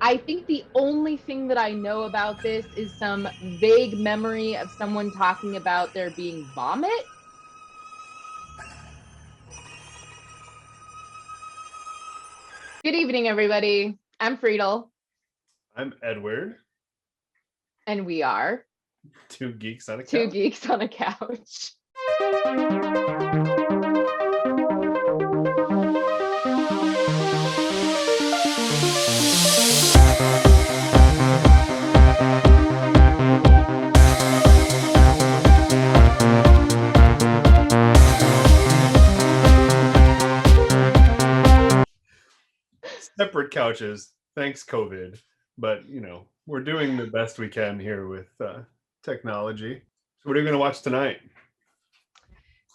I think the only thing that I know about this is some vague memory of someone talking about there being vomit. Good evening, everybody. I'm Friedel. I'm Edward. And we are Two Geeks on a Two Couch. Geeks on a Couch. Separate couches, thanks COVID. But, we're doing the best we can here with technology. So what are you going to watch tonight?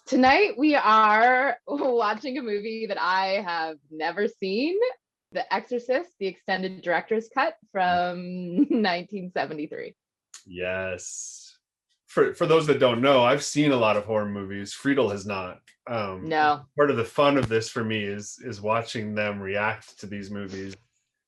Tonight we are watching a movie that I have never seen, The Exorcist, the extended director's cut from 1973. Yes. For those that don't know, I've seen a lot of horror movies. Friedel has not. No. Part of the fun of this for me is watching them react to these movies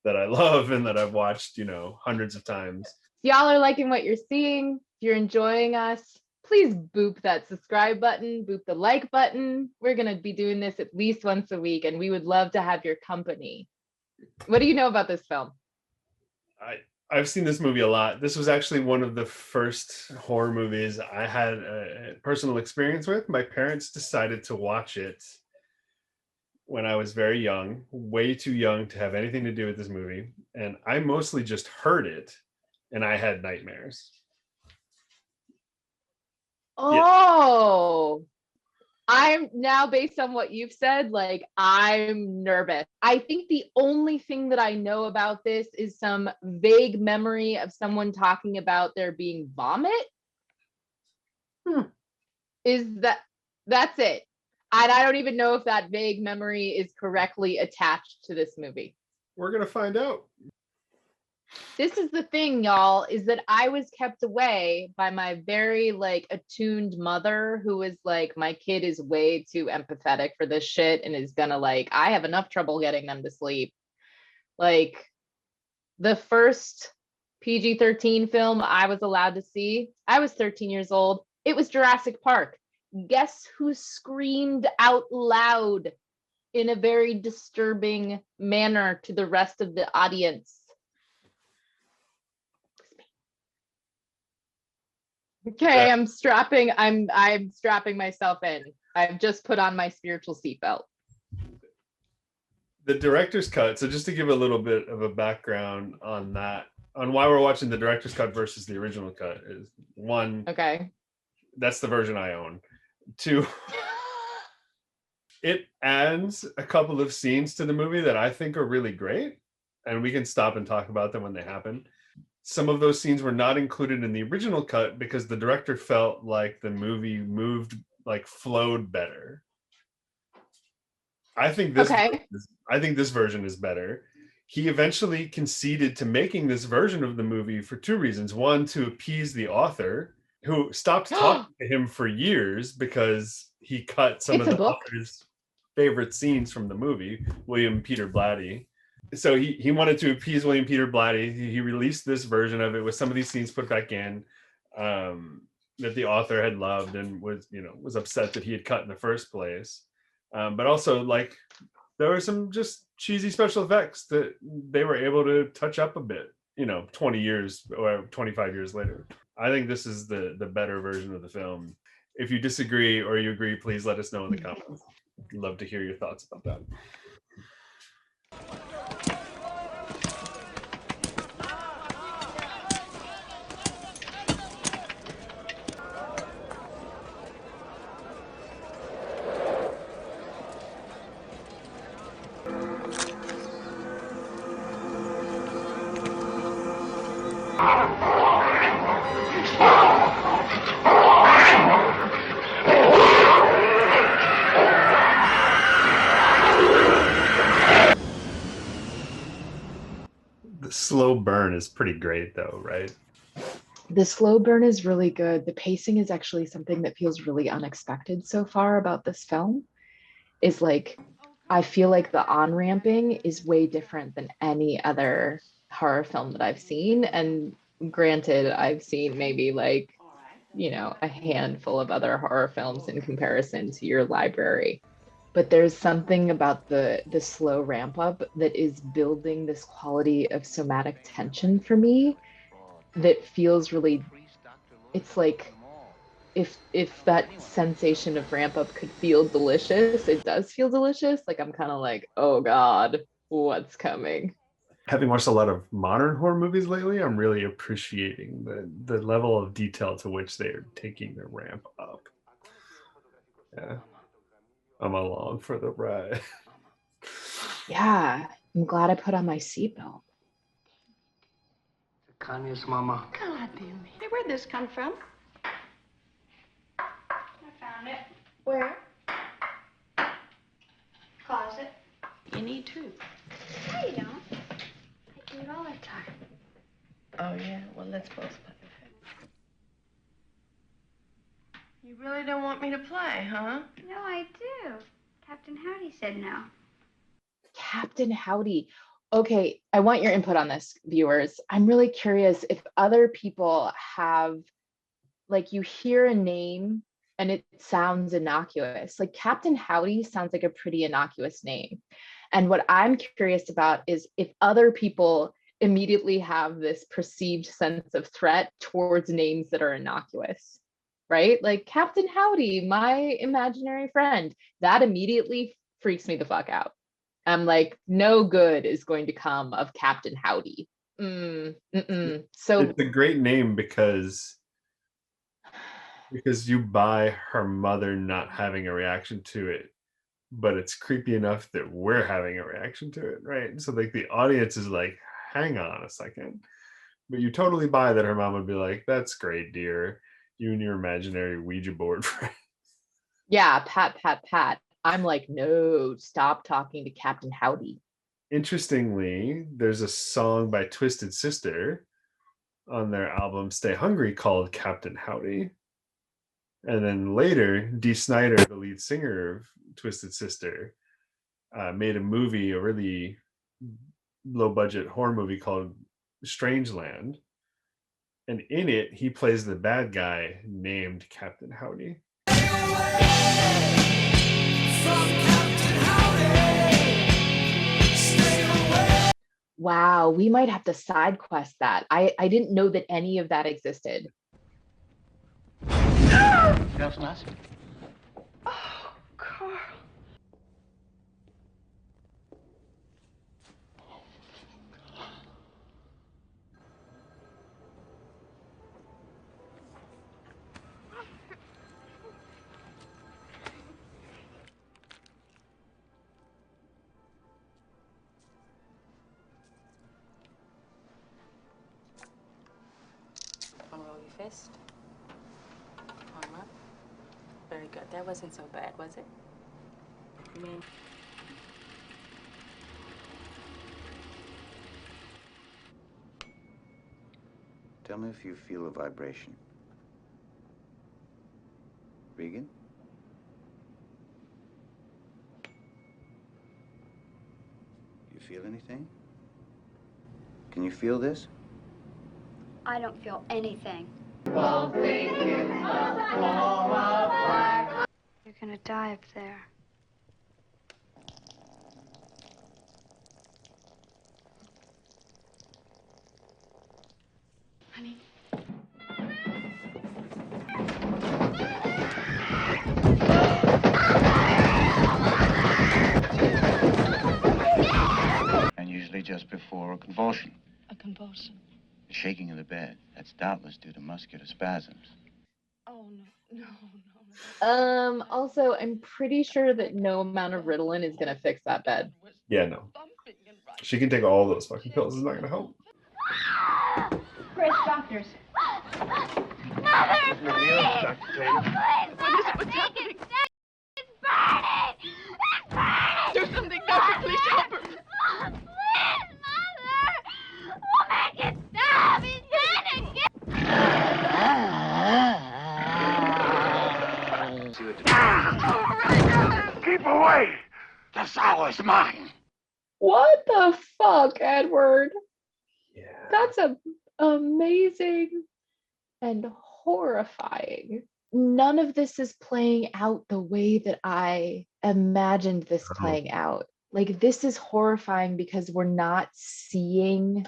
that I love and that I've watched, hundreds of times. If y'all are liking what you're seeing, if you're enjoying us, please boop that subscribe button, boop the like button. We're going to be doing this at least once a week, and we would love to have your company. What do you know about this film? I've seen this movie a lot. This was actually one of the first horror movies I had a personal experience with. My parents decided to watch it when I was very young, way too young to have anything to do with this movie. And I mostly just heard it and I had nightmares. Oh, yeah. I'm now, based on what you've said, I'm nervous. I think the only thing that I know about this is some vague memory of someone talking about there being vomit. That's it. And I don't even know if that vague memory is correctly attached to this movie. We're going to find out. This is the thing, y'all, is that I was kept away by my very attuned mother, who was like, my kid is way too empathetic for this shit and is gonna I have enough trouble getting them to sleep. The first PG-13 film I was allowed to see, I was 13 years old. It was Jurassic Park. Guess who screamed out loud in a very disturbing manner to the rest of the audience? Okay, I'm strapping myself in. I've just put on my spiritual seatbelt. The director's cut, so just to give a little bit of a background on that, on why we're watching the director's cut versus the original cut, is one, okay, that's the version I own. Two, it adds a couple of scenes to the movie that I think are really great, and we can stop and talk about them when they happen. Some of those scenes were not included in the original cut because the director felt like the movie flowed better. I think this version is better. He eventually conceded to making this version of the movie for two reasons. One, to appease the author, who stopped talking to him for years because he cut some of the author's favorite scenes from the movie, William Peter Blatty. So he wanted to appease William Peter Blatty. He released this version of it with some of these scenes put back in that the author had loved and was upset that he had cut in the first place. But also, there were some just cheesy special effects that they were able to touch up a bit, 20 years or 25 years later. I think this is the better version of the film. If you disagree or you agree, please let us know in the comments. I'd love to hear your thoughts about that. Slow burn is pretty great though, right? The slow burn is really good. The pacing is actually something that feels really unexpected so far about this film. I feel like the on-ramping is way different than any other horror film that I've seen. And granted, I've seen maybe like, a handful of other horror films in comparison to your library. But there's something about the slow ramp up that is building this quality of somatic tension for me that feels really, it's like if that sensation of ramp up could feel delicious, it does feel delicious. Like I'm kind of like, oh God, what's coming? Having watched a lot of modern horror movies lately, I'm really appreciating the level of detail to which they are taking the ramp up. Yeah. I'm along for the ride. Yeah, I'm glad I put on my seatbelt. Kanye's mama. God, hey, where'd this come from? I found it. Where? Closet. You need to. No, you don't. I do it all the time. Oh, yeah? Well, let's both play. You really don't want me to play, huh? No, I do. Captain Howdy said no. Captain Howdy. Okay, I want your input on this, viewers. I'm really curious if other people have, like, you hear a name and it sounds innocuous. Like Captain Howdy sounds like a pretty innocuous name. And what I'm curious about is if other people immediately have this perceived sense of threat towards names that are innocuous, right? Like Captain Howdy, my imaginary friend, that immediately freaks me the fuck out. I'm like, no good is going to come of Captain Howdy. So it's a great name because you buy her mother not having a reaction to it, but it's creepy enough that we're having a reaction to it, right? So like the audience is like, hang on a second. But you totally buy that her mom would be like, that's great, dear. You and your imaginary Ouija board friend. Yeah, pat, pat, pat. I'm like, no, stop talking to Captain Howdy. Interestingly, there's a song by Twisted Sister on their album Stay Hungry called Captain Howdy. And then later, Dee Snider, the lead singer of Twisted Sister, made a movie, a really low-budget horror movie called Strangeland. And in it, he plays the bad guy named Captain Howdy. Wow, we might have to side quest that. I didn't know that any of that existed. That's nice. Oh, Carl. Unroll your fist. Arm up. Very good. That wasn't so bad, was it? Tell me if you feel a vibration. Regan? You feel anything? Can you feel this? I don't feel anything. You're gonna die up there. Honey. And usually just before a convulsion. A convulsion. The shaking of the bed. That's doubtless due to muscular spasms. Oh, no. Also, I'm pretty sure that no amount of Ritalin is gonna fix that bed. Yeah, no. She can take all those fucking pills. It's not gonna help. Chris, doctors. Mother, please! Please, what's happening? It's burning! It's burning! Do something, doctor. Please help her. Please, Mother! We'll make it stop! He's gonna get... Keep away! The sour is mine. What the fuck, Edward? That's amazing and horrifying. None of this is playing out the way that I imagined this playing out. Like, this is horrifying because we're not seeing,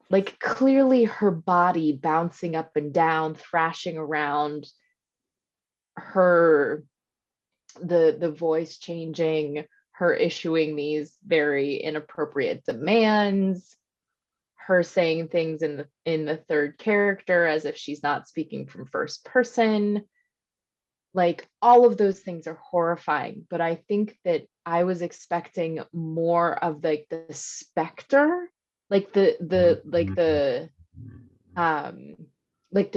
like, clearly her body bouncing up and down, thrashing around, her, the voice changing, her issuing these very inappropriate demands, her saying things in the third character as if she's not speaking from first person. Like, all of those things are horrifying, but I think that I was expecting more of like the specter, like the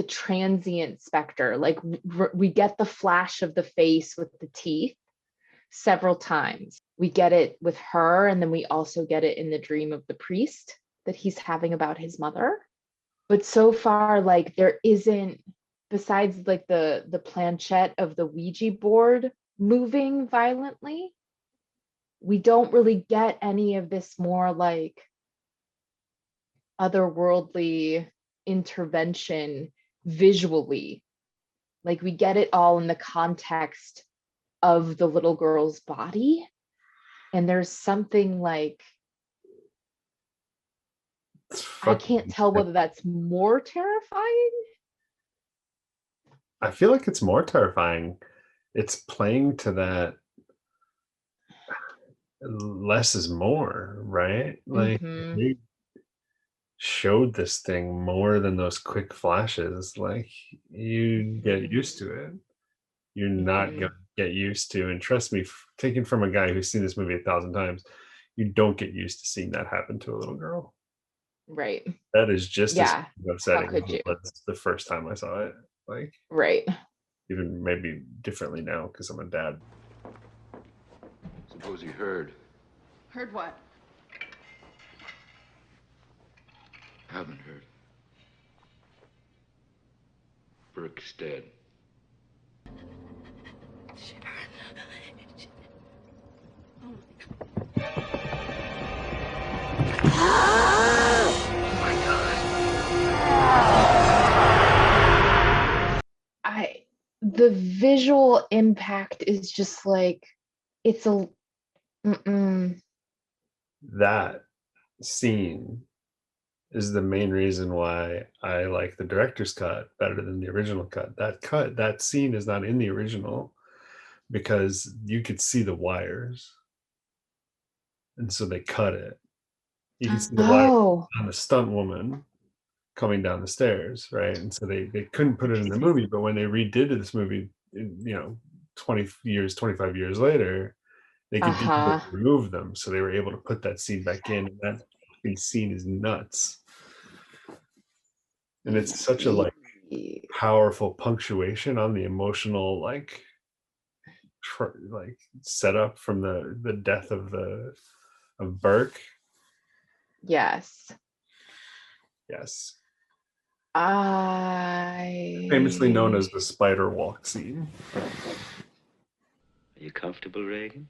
transient specter. Like, we get the flash of the face with the teeth several times. We get it with her, and then we also get it in the dream of the priest that he's having about his mother. But so far, like, there isn't, besides like the planchette of the Ouija board moving violently, we don't really get any of this more like otherworldly intervention visually. Like, we get it all in the context of the little girl's body, and there's something like, I can't tell whether that's more terrifying. I feel like it's more terrifying. It's playing to that less is more, right? Like, they showed this thing more than those quick flashes. Like, you get used to it. You're not gonna get used to, and trust me, taken from a guy who's seen this movie 1,000 times, you don't get used to seeing that happen to a little girl. Right. That is just as upsetting How could you? as the first time I saw it. Like, right. Even maybe differently now because I'm a dad. Suppose he heard. Heard what? Haven't heard. Burke's dead. The visual impact is just like, it's a that scene is the main reason why I like the director's cut better than the original cut. That scene is not in the original because you could see the wires, and so they cut it. You can see the wires on the stunt woman coming down the stairs, right? And so they couldn't put it in the movie, but when they redid this movie, 25 years later, they could remove them, so they were able to put that scene back in, and that scene is nuts. And it's such a like powerful punctuation on the emotional like setup from the death of Burke. Yes. Famously known as the spider walk scene. Are you comfortable, Reagan?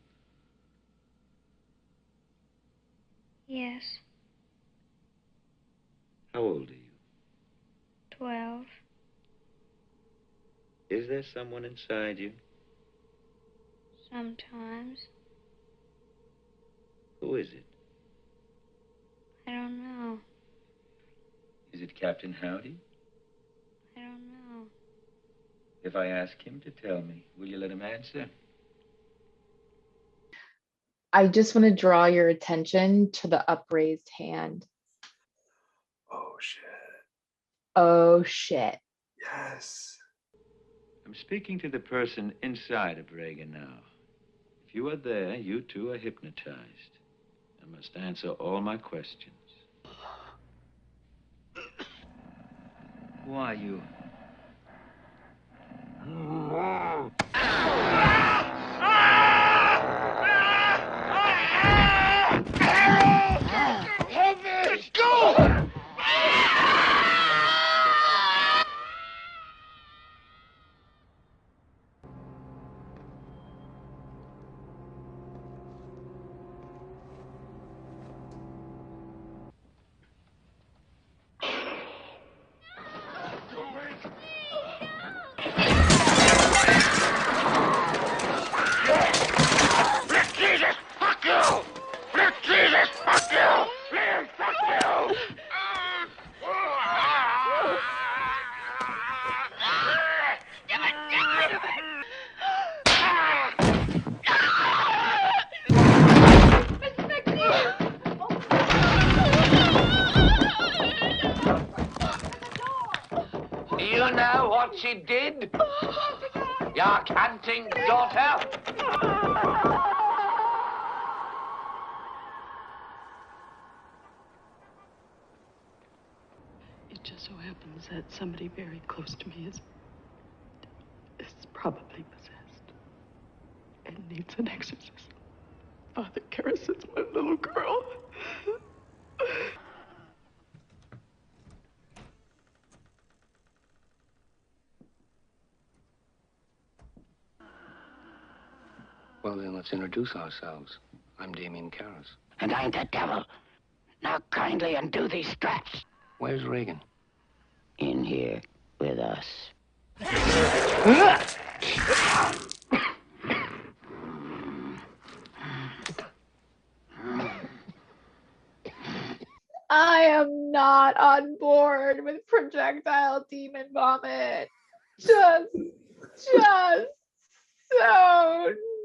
Yes, How old are you? 12. Is there someone inside you? Sometimes. Who is it? I don't know. Is it Captain Howdy? I don't know. If I ask him to tell me, will you let him answer? I just want to draw your attention to the upraised hand. Oh shit. Oh shit. Yes. I'm speaking to the person inside of Reagan now. If you are there, you too are hypnotized. I must answer all my questions. Who are you? Go! You know what she did? Your canting daughter? It just so happens that somebody very close to me is probably possessed and needs an exorcist. Father Karras is my little girl. Well, then, let's introduce ourselves. I'm Damien Karras. And I'm the devil. Now kindly undo these straps. Where's Reagan? In here with us. I am not on board with projectile demon vomit. Just so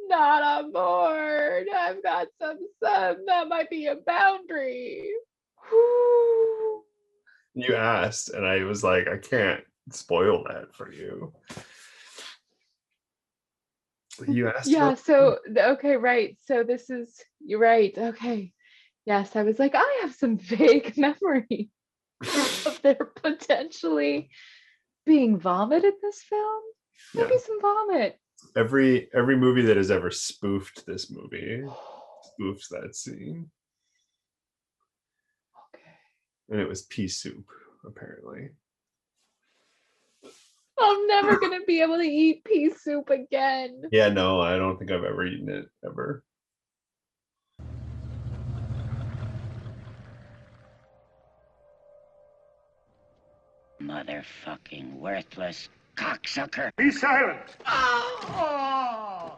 not on board. I've got some that might be a boundary. Whew. You asked, and I was like, I can't spoil that for you. You asked. Yeah, so okay, right. So this is, you're right. Okay. Yes, I was like, I have some vague memory of there potentially being vomit in this film. Maybe some vomit. Every movie that has ever spoofed this movie spoofs that scene. Okay. And it was Pea Soup, apparently. I'm never gonna be able to eat pea soup again. Yeah, no, I don't think I've ever eaten it ever. Motherfucking worthless cocksucker. Be silent! Hallowed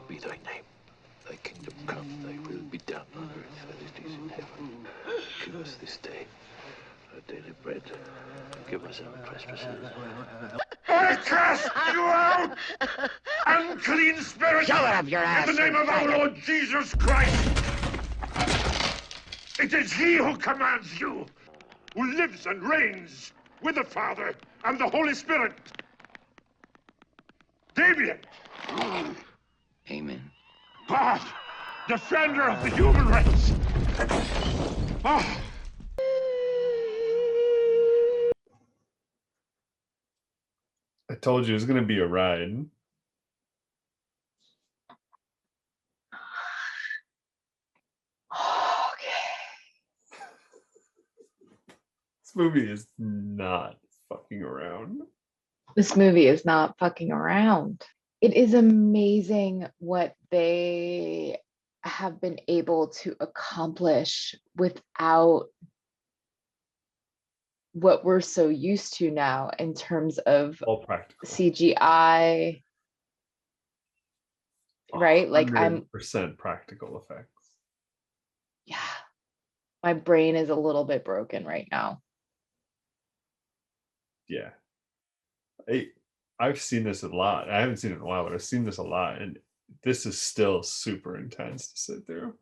be thy name. Thy kingdom come, thy will be done on earth as it is in heaven. Give us this day our daily bread. Forgive us our trespasses. I cast you out! Unclean spirit! Shove it up your ass, In the name you of our faggot. Lord Jesus Christ! It is he who commands you, who lives and reigns with the Father and the Holy Spirit. Damien! Amen. God, defender of the human race! Oh. I told you it was going to be a ride. Okay. This movie is not fucking around. This movie is not fucking around. It is amazing what they have been able to accomplish without what we're so used to now in terms of All practical. CGI, right? Like 100% practical effects. Yeah, my brain is a little bit broken right now. Yeah. I've seen this a lot. I haven't seen it in a while, but I've seen this a lot, and this is still super intense to sit through.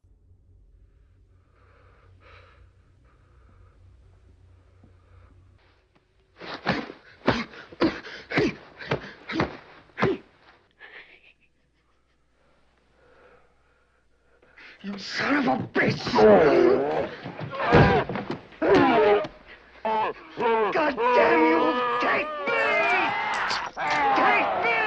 You son of a bitch! God damn you! Take me! Take me!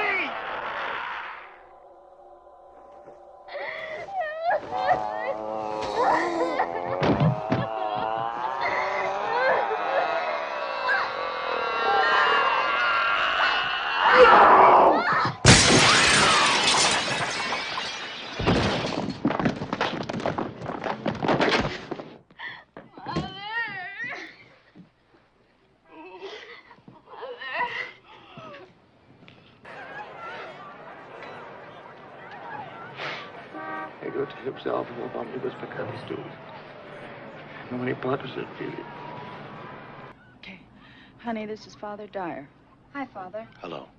He got himself in the omnibus McCambridge. How many bottles did you get? Okay. Honey, this is Father Dyer. Hi, Father. Hello.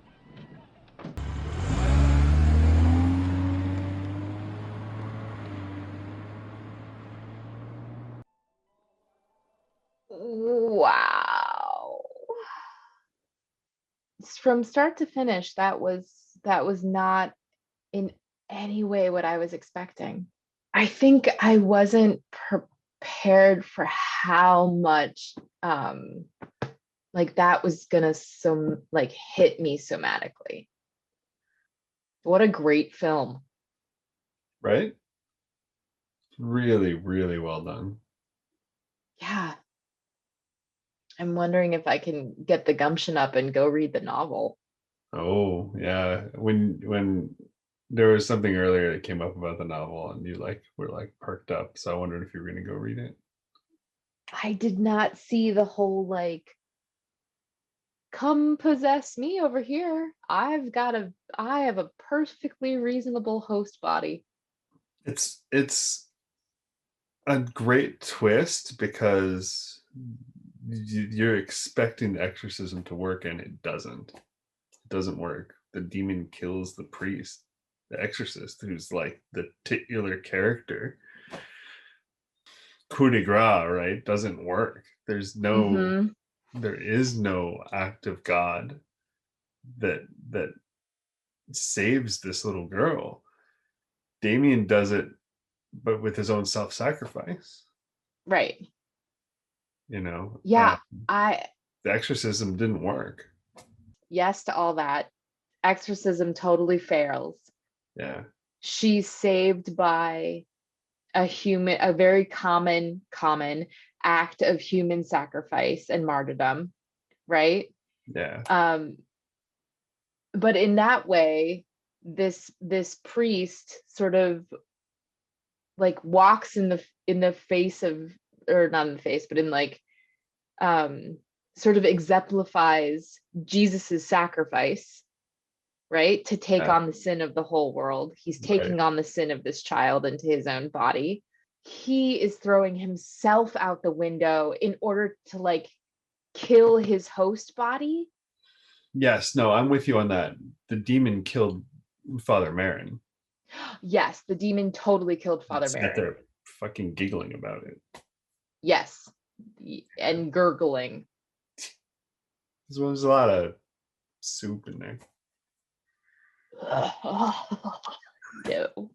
Wow. From start to finish, that was not in any way what I was expecting. I think I wasn't prepared for how much like that was gonna like hit me somatically. What a great film. Right? Really, really well done. Yeah. I'm wondering if I can get the gumption up and go read the novel. Oh, yeah. When there was something earlier that came up about the novel and you were perked up. So I wondered if you were gonna go read it. I did not see the whole like come possess me over here. I have a perfectly reasonable host body. It's a great twist because you're expecting the exorcism to work and it doesn't. It doesn't work. The demon kills the priest, the exorcist, who's like the titular character. Coup de grace, right? Doesn't work. There is no act of God that saves this little girl. Damien does it, but with his own self-sacrifice. Right. The exorcism didn't work. Yes to all that. Exorcism totally fails. Yeah. She's saved by a very common act of human sacrifice and martyrdom, right? Yeah. But in that way, this priest sort of like walks in the face of, or not in the face, but in like sort of exemplifies Jesus's sacrifice, right? To take on the sin of the whole world. He's taking on the sin of this child into his own body. He is throwing himself out the window in order to like kill his host body. Yes, no, I'm with you on that. The demon killed Father Marin. Yes, the demon totally killed Father Marin. They're fucking giggling about it. Yes, and gurgling. There's a lot of soup in there. No.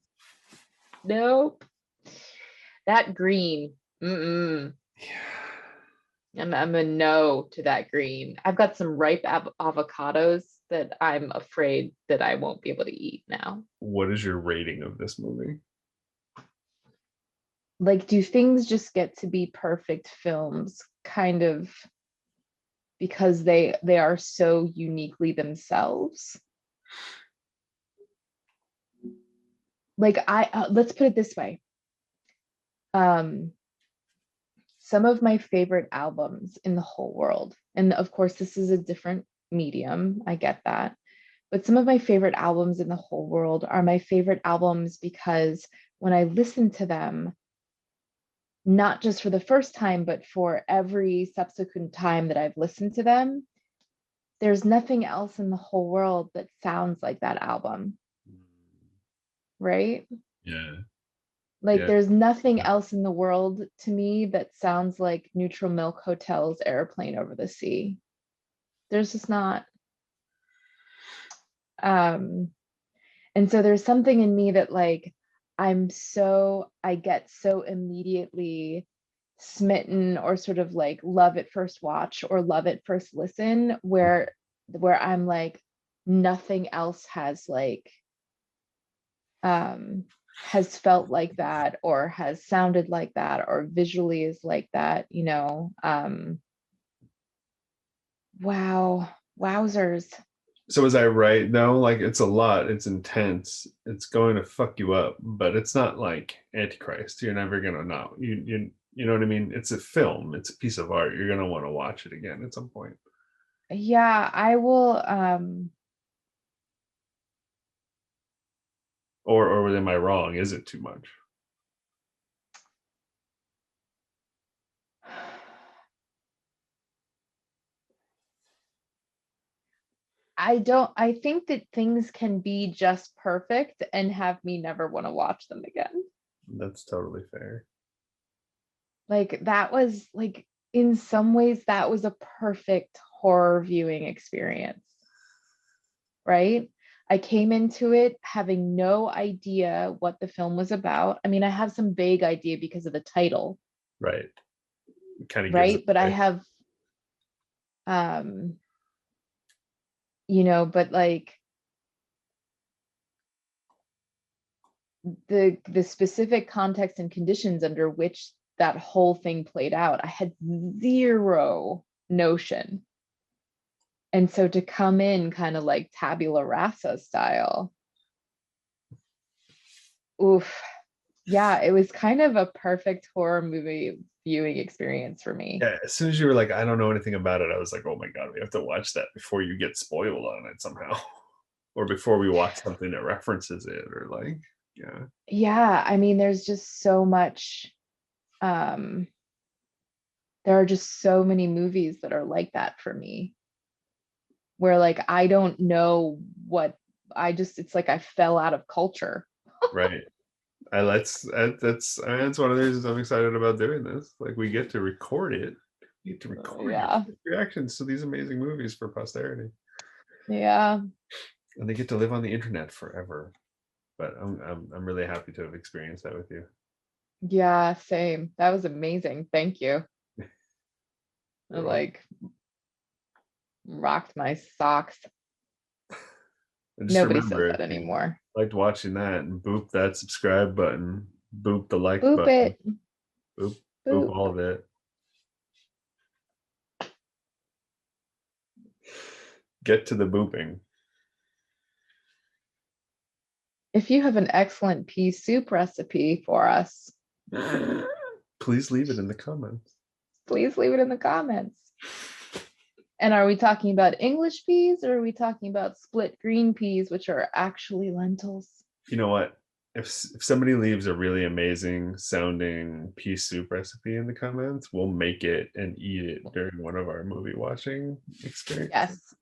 Nope. That green. Mm-mm. Yeah. I'm a no to that green. I've got some ripe avocados that I'm afraid that I won't be able to eat now. What is your rating of this movie? Like, do things just get to be perfect films kind of because they are so uniquely themselves? Like let's put it this way. Some of my favorite albums in the whole world, and of course this is a different medium, I get that, but some of my favorite albums in the whole world are my favorite albums because when I listen to them, not just for the first time, but for every subsequent time that I've listened to them, there's nothing else in the whole world that sounds like that album. Right? Yeah. Like there's nothing else in the world to me that sounds like Neutral Milk Hotel's Airplane Over the Sea. There's just not. And so there's something in me that like I get so immediately smitten or sort of like love at first watch or love at first listen where I'm like nothing else has like has felt like that or has sounded like that or visually is like that, wowzers. So was I right? No, like it's a lot. It's intense. It's going to fuck you up, but it's not like Antichrist. You're never gonna know. You know what I mean? It's a film. It's a piece of art. You're gonna want to watch it again at some point. Yeah, I will. Or am I wrong? Is it too much? I think that things can be just perfect and have me never want to watch them again. That's totally fair. Like that was like, in some ways that was a perfect horror viewing experience, right? I came into it having no idea what the film was about. I mean, I have some vague idea because of the title, Right. Kind of right? But I have but like the specific context and conditions under which that whole thing played out, I had zero notion. And so to come in kind of like tabula rasa style, oof, yeah, it was kind of a perfect horror movie viewing experience for me. Yeah, as soon as you were like, I don't know anything about it, I was like, oh my God, we have to watch that before you get spoiled on it somehow. Or before we watch something that references it, or like, yeah. Yeah, I mean, there's just so much, there are just so many movies that are like that for me, where like I don't know what it's like I fell out of culture. Right. That's one of the reasons I'm excited about doing this. Like, we get to record it. We get to record Yeah. reactions to these amazing movies for posterity. Yeah. And they get to live on the internet forever. But I'm really happy to have experienced that with you. Yeah, same. That was amazing. Thank you. I like rocked my socks. Nobody says that anymore. Liked watching that, and boop that subscribe button, boop the like boop button, it. Boop all of it. Get to the booping. If you have an excellent pea soup recipe for us, please leave it in the comments. Please leave it in the comments. And are we talking about English peas, or are we talking about split green peas, which are actually lentils? You know what? If somebody leaves a really amazing sounding pea soup recipe in the comments, we'll make it and eat it during one of our movie watching experiences. Yes.